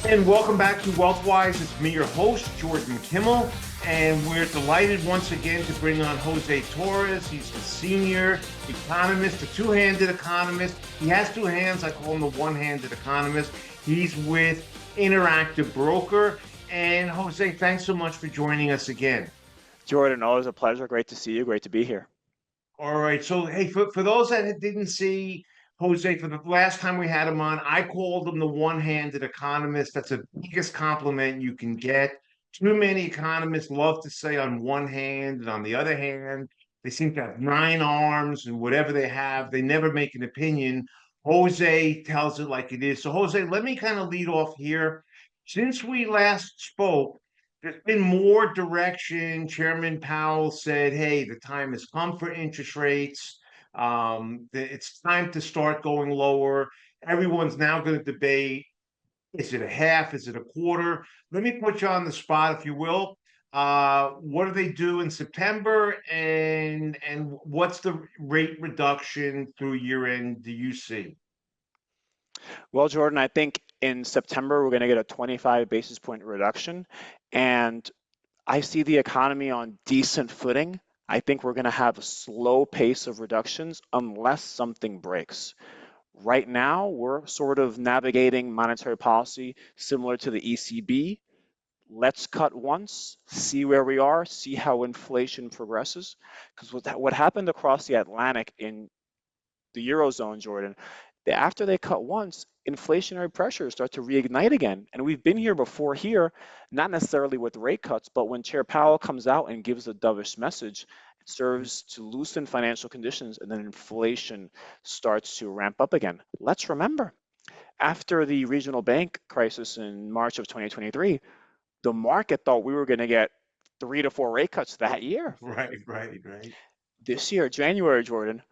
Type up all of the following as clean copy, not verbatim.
And welcome back to WealthWise. It's me, your host, Jordan Kimmel, and we're delighted once again to bring on Jose Torres. He's the senior economist, the two-handed economist. He has two hands. I call him the one-handed economist. He's with Interactive Broker. And Jose, thanks so much for joining us again. Jordan, always a pleasure. Great to see you. Great to be here. All right. So, hey, for those that didn't see Jose, for the last time we had him on, I called him the one-handed economist. That's the biggest compliment you can get. Too many economists love to say on one hand and on the other hand. They seem to have nine arms and whatever they have, they never make an opinion. Jose tells it like it is. So, Jose, let me kind of lead off here. Since we last spoke, there's been more direction. Chairman Powell said, hey, the time has come for interest rates. It's time to start going lower. Everyone's now going to debate, is it a half? Is it a quarter? Let me put you on the spot, if you will. What do they do in September? And what's the rate reduction through year end do you see? Well, Jordan, I think in September we're going to get a 25 basis point reduction, and I see the economy on decent footing. I think we're going to have a slow pace of reductions unless something breaks. Right now, we're sort of navigating monetary policy similar to the ECB. Let's cut once, see where we are, see how inflation progresses. Because what happened across the Atlantic in the Eurozone, Jordan, after they cut once, inflationary pressures start to reignite again. And we've been here before here, not necessarily with rate cuts, but when Chair Powell comes out and gives a dovish message, it serves to loosen financial conditions and then inflation starts to ramp up again. Let's remember, after the regional bank crisis in March of 2023, the market thought we were going to get 3 to 4 rate cuts that year. Right. This year, January, Jordan,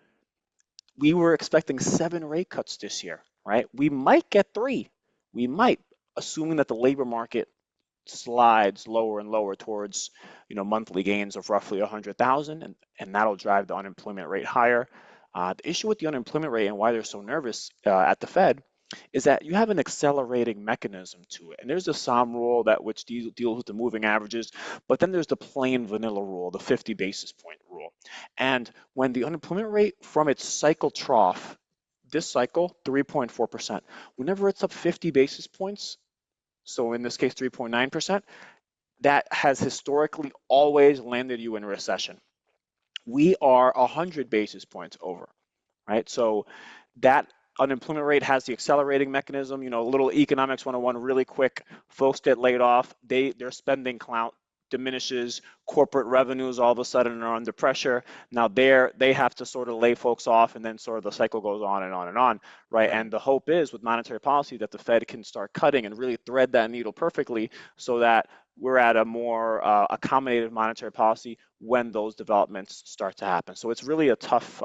we were expecting 7 rate cuts this year, right? We might get 3. We might, assuming that the labor market slides lower and lower towards, monthly gains of roughly 100,000, and that'll drive the unemployment rate higher. The issue with the unemployment rate and why they're so nervous at the Fed is that you have an accelerating mechanism to it. And there's the SOM rule which deals with the moving averages, but then there's the plain vanilla rule, the 50 basis point rule. And when the unemployment rate from its cycle trough, this cycle, 3.4%, whenever it's up 50 basis points, so in this case 3.9%, that has historically always landed you in recession. We are 100 basis points over, right? So that unemployment rate has the accelerating mechanism. A little economics 101 really quick. Folks get laid off, their spending clout diminishes, corporate revenues all of a sudden are under pressure. Now they have to sort of lay folks off, and then sort of the cycle goes on and on and on, right? And the hope is with monetary policy that the Fed can start cutting and really thread that needle perfectly so that we're at a more accommodative monetary policy when those developments start to happen. So it's really a tough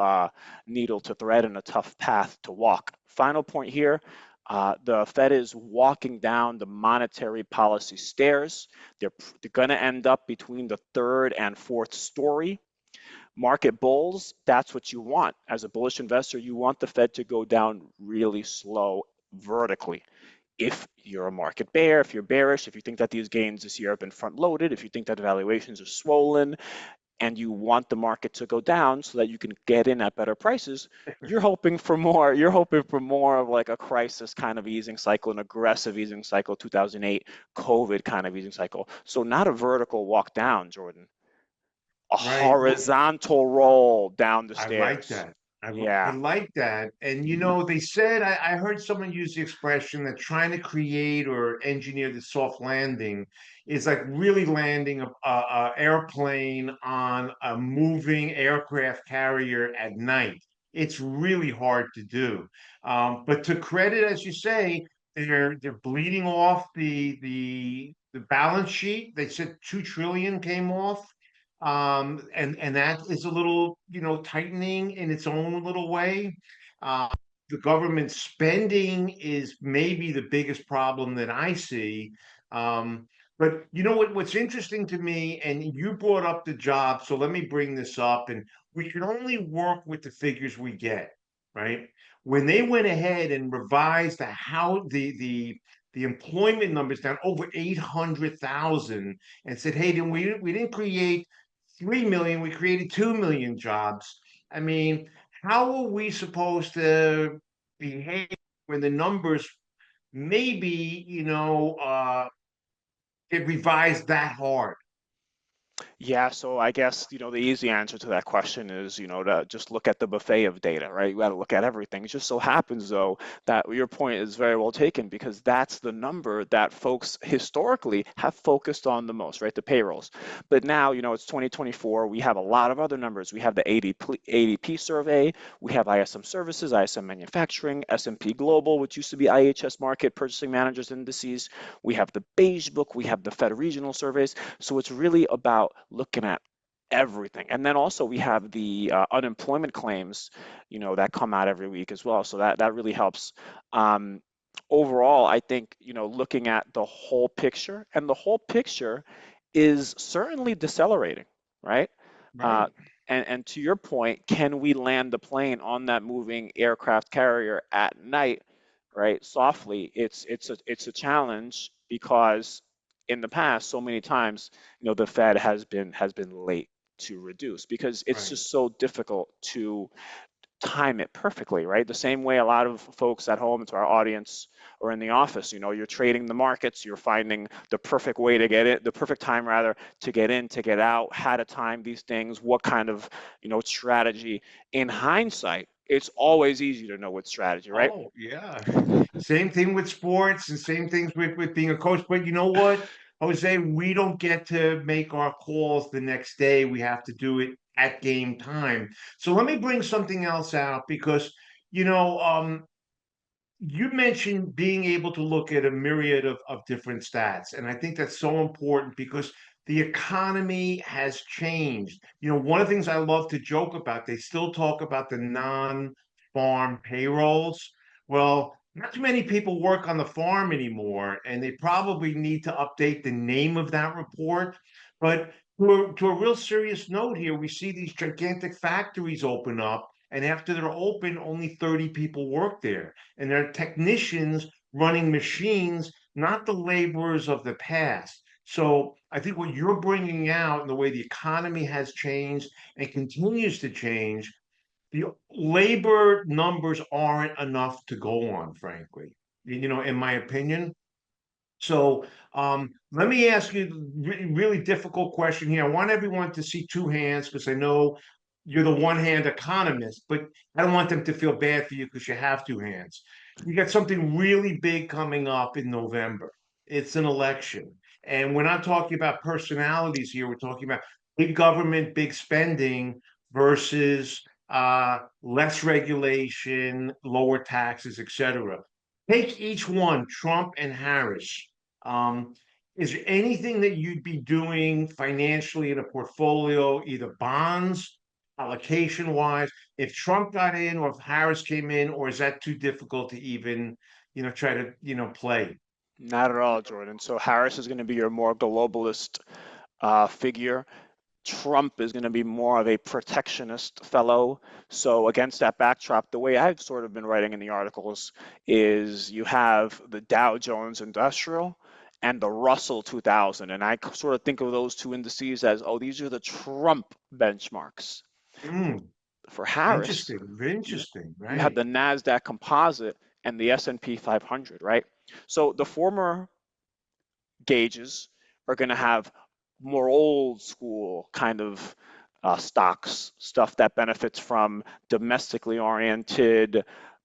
needle to thread and a tough path to walk. Final point here, the Fed is walking down the monetary policy stairs. They're going to end up between the third and fourth story. Market bulls, that's what you want. As a bullish investor, you want the Fed to go down really slow vertically. If you're a market bear, if you're bearish, if you think that these gains this year have been front loaded, if you think that valuations are swollen, and you want the market to go down so that you can get in at better prices, you're hoping for more of like a crisis kind of easing cycle, an aggressive easing cycle, 2008 COVID kind of easing cycle. So not a vertical walk down, Jordan, a Right. horizontal roll down the I like stairs. that. I Yeah. like that. And they said I heard someone use the expression that trying to create or engineer the soft landing is like really landing a airplane on a moving aircraft carrier at night. It's really hard to do. But to credit, as you say, they're bleeding off the balance sheet. They said 2 trillion came off. And that is a little, tightening in its own little way. Uh, the government spending is maybe the biggest problem that I see. But what's interesting to me, and you brought up the job, so let me bring this up, and we can only work with the figures we get, right? When they went ahead and revised the the employment numbers down over 800,000 and said, hey, then we didn't create 3 million, we created 2 million jobs. I mean, how are we supposed to behave when the numbers maybe, get revised that hard? Yeah, so I guess, the easy answer to that question is, to just look at the buffet of data, right? You got to look at everything. It just so happens, though, that your point is very well taken because that's the number that folks historically have focused on the most, right? The payrolls. But now, it's 2024. We have a lot of other numbers. We have the ADP survey. We have ISM Services, ISM Manufacturing, S&P Global, which used to be IHS Market Purchasing Managers Indices. We have the Beige Book. We have the Fed Regional Surveys. So it's really about looking at everything. And then also we have the unemployment claims, that come out every week as well. So that really helps. Overall, I think, looking at the whole picture, and the whole picture is certainly decelerating, right? Right. And to your point, can we land the plane on that moving aircraft carrier at night, right? Softly. It's a challenge because in the past, so many times, the Fed has been late to reduce because it's Right. just so difficult to time it perfectly, right? The same way a lot of folks at home, to our audience, or in the office, you're trading the markets, you're finding the perfect way to get it, the perfect time rather, to get in, to get out, how to time these things, what kind of, strategy. In hindsight, it's always easy to know what strategy, right? Oh, yeah. Same thing with sports and same things with being a coach. But you know what, Jose, we don't get to make our calls the next day. We have to do it at game time. So let me bring something else out because, you know, um, you mentioned being able to look at a myriad of different stats. And I think that's so important because the economy has changed. One of the things I love to joke about, they still talk about the non-farm payrolls. Well, not too many people work on the farm anymore, and they probably need to update the name of that report. But to a real serious note here, we see these gigantic factories open up, and after they're open, only 30 people work there and they're technicians running machines, not the laborers of the past. So I think what you're bringing out and the way the economy has changed and continues to change, the labor numbers aren't enough to go on, frankly, in my opinion. So let me ask you a really difficult question here. I want everyone to see two hands because I know you're the one hand economist, but I don't want them to feel bad for you because you have two hands. You got something really big coming up in November. It's an election. And we're not talking about personalities here. We're talking about big government, big spending versus less regulation, lower taxes, etc. Take each one, Trump and Harris. Um, is there anything that you'd be doing financially in a portfolio, either bonds, allocation wise, if Trump got in or if Harris came in, or is that too difficult to even, try to, play? Not at all, Jordan. So Harris is going to be your more globalist figure. Trump is going to be more of a protectionist fellow. So against that backdrop, the way I've sort of been writing in the articles is you have the Dow Jones Industrial and the Russell 2000. And I sort of think of those two indices as, oh, these are the Trump benchmarks. Mm, For Harris, interesting, very you, interesting, you have right? the NASDAQ Composite and the S&P 500, right? So the former gauges are going to have more old school kind of stocks, stuff that benefits from domestically oriented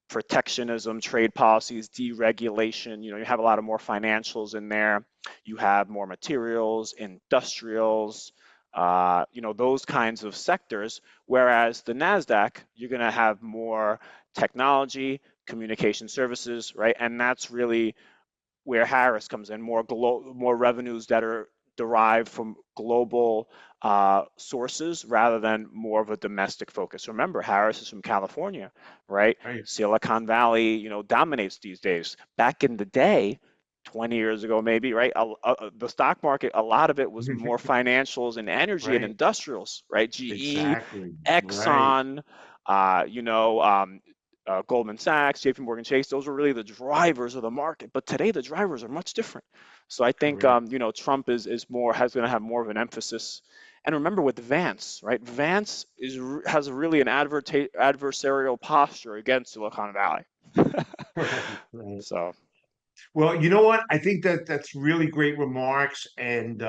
protectionism, trade policies, deregulation. You have a lot of more financials in there. You have more materials, industrials, those kinds of sectors. Whereas the NASDAQ, you're going to have more technology, communication services, right? And that's really where Harris comes in, more revenues that are derived from global sources rather than more of a domestic focus. Remember, Harris is from California, right? Right. Silicon Valley, dominates these days. Back in the day, 20 years ago maybe, right? The stock market, a lot of it was more financials and energy and Right. industrials, right? GE, Exactly. Right. Exxon, uh, you know, um, Goldman Sachs, JP Morgan Chase, those were really the drivers of the market. But today the drivers are much different. So I think Correct. Trump is going to have more of an emphasis. And remember with Vance, right? Vance has really an adversarial posture against Silicon Valley. Right. So Well, you know what? I think that that's really great remarks. And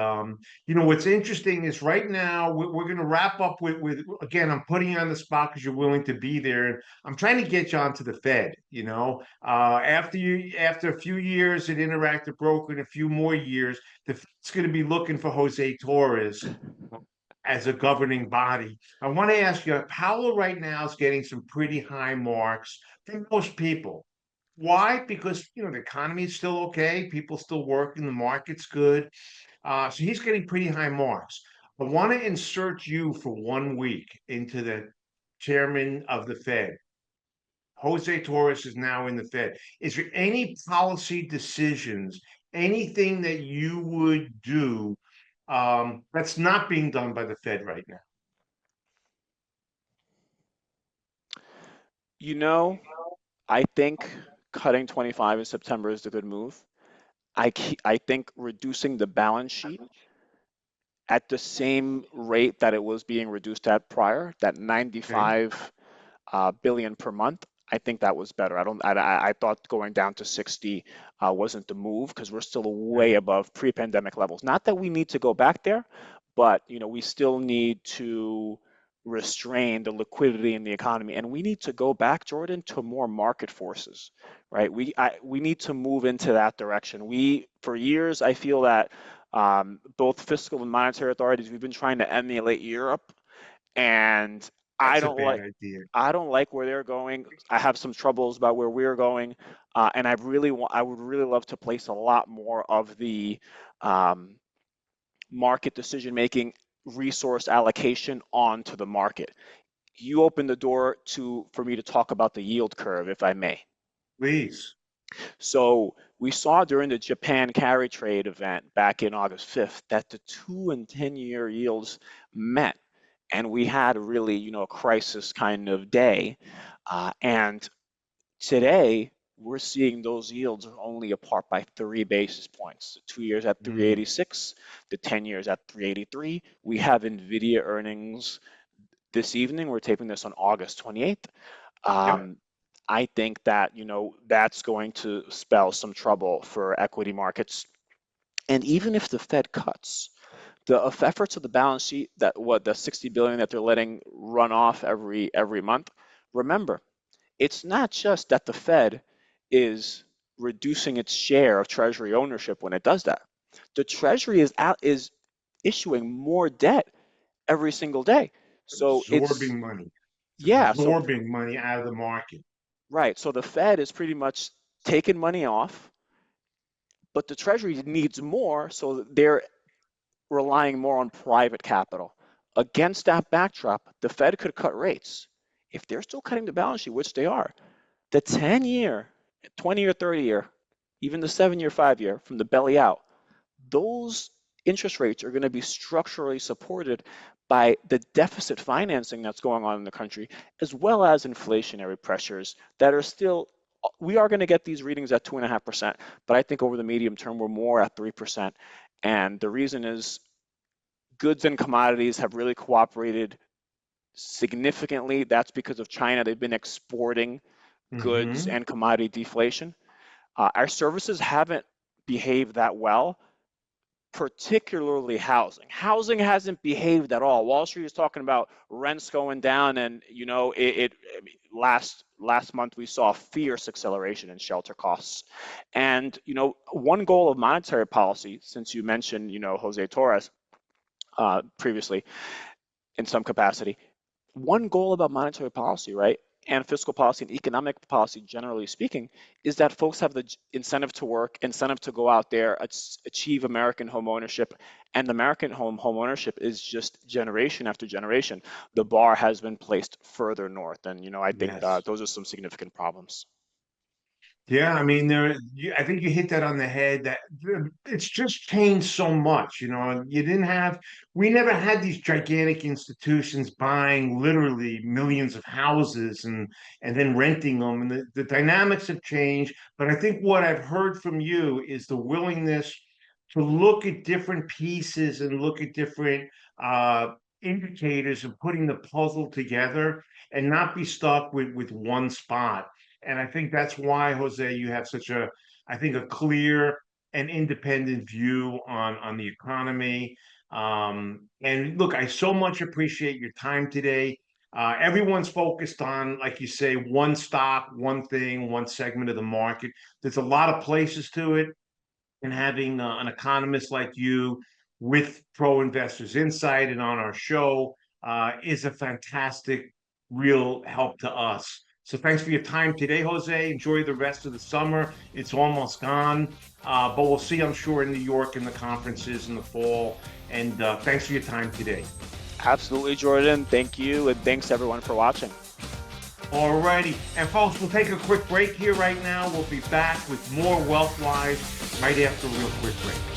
what's interesting is right now we're going to wrap up with again. I'm putting you on the spot because you're willing to be there, and I'm trying to get you onto the Fed. After a few years at Interactive Broker and a few more years, the Fed's going to be looking for Jose Torres as a governing body. I want to ask you, Powell right now is getting some pretty high marks for most people. Why? Because the economy is still okay, people still working, the market's good. So he's getting pretty high marks. I want to insert you for 1 week into the chairman of the Fed. Jose Torres is now in the Fed. Is there any policy decisions, anything that you would do that's not being done by the Fed right now? I think cutting 25 in September is a good move. I think reducing the balance sheet at the same rate that it was being reduced at prior, that Okay. 95 billion per month, I think that was better. I thought going down to 60 wasn't the move because we're still way above pre-pandemic levels. Not that we need to go back there, but we still need to restrain the liquidity in the economy, and we need to go back, Jordan, to more market forces, right? We need to move into that direction. For years, I feel that both fiscal and monetary authorities, we've been trying to emulate Europe, and I That's a don't bad like idea. I don't like where they're going. I have some troubles about where we're going, and I would really love to place a lot more of the um, market decision making, resource allocation onto the market. You open the door for me to talk about the yield curve, if I may. Please. So we saw during the Japan carry trade event back in August 5th that the 2 and 10-year yields met, and we had really, a crisis kind of day. And today, we're seeing those yields are only apart by 3 basis points. The 2 years at 386, the 10 years at 383. We have NVIDIA earnings this evening. We're taping this on August 28th. Yep. I think that, that's going to spell some trouble for equity markets. And even if the Fed cuts, the efforts of the balance sheet, the 60 billion that they're letting run off every month, remember, it's not just that the Fed is reducing its share of Treasury ownership when it does that. The Treasury is issuing more debt every single day. So Absorbing money. It's yeah, so absorbing money out of the market. right. So the Fed is pretty much taking money off, but the Treasury needs more, so they're relying more on private capital. Against that backdrop, the Fed could cut rates. If they're still cutting the balance sheet, which they are, the 10-year, 20 or 30-year, even the 7-year, 5-year from the belly out, those interest rates are going to be structurally supported by the deficit financing that's going on in the country, as well as inflationary pressures that are still, we are going to get these readings at 2.5%, but I think over the medium term, we're more at 3%. And the reason is goods and commodities have really cooperated significantly. That's because of China. They've been exporting goods Mm-hmm. and commodity deflation. Our services haven't behaved that well, particularly housing. Housing hasn't behaved at all. Wall Street is talking about rents going down, and last month we saw a fierce acceleration in shelter costs. And one goal of monetary policy, since you mentioned Jose Torres previously in some capacity, one goal about monetary policy, right, and fiscal policy and economic policy, generally speaking, is that folks have the incentive to work, incentive to go out there, achieve American home ownership. And American home ownership is just generation after generation. The bar has been placed further north. And, I think Yes. those are some significant problems. Yeah, I mean, I think you hit that on the head. That it's just changed so much. You didn't have, we never had these gigantic institutions buying literally millions of houses and then renting them, and the dynamics have changed. But I think what I've heard from you is the willingness to look at different pieces and look at different indicators of putting the puzzle together and not be stuck with one spot. And I think that's why, Jose, you have such I think, a clear and independent view on the economy. And look, I so much appreciate your time today. Everyone's focused on, like you say, one stock, one thing, one segment of the market. There's a lot of places to it, and having an economist like you with Pro Investors Insight and on our show is a fantastic, real help to us. So thanks for your time today, Jose. Enjoy the rest of the summer. It's almost gone, but we'll see, I'm sure, in New York in the conferences in the fall. And thanks for your time today. Absolutely, Jordan. Thank you, and thanks everyone for watching. All righty. And folks, we'll take a quick break here right now. We'll be back with more WealthWise right after a real quick break.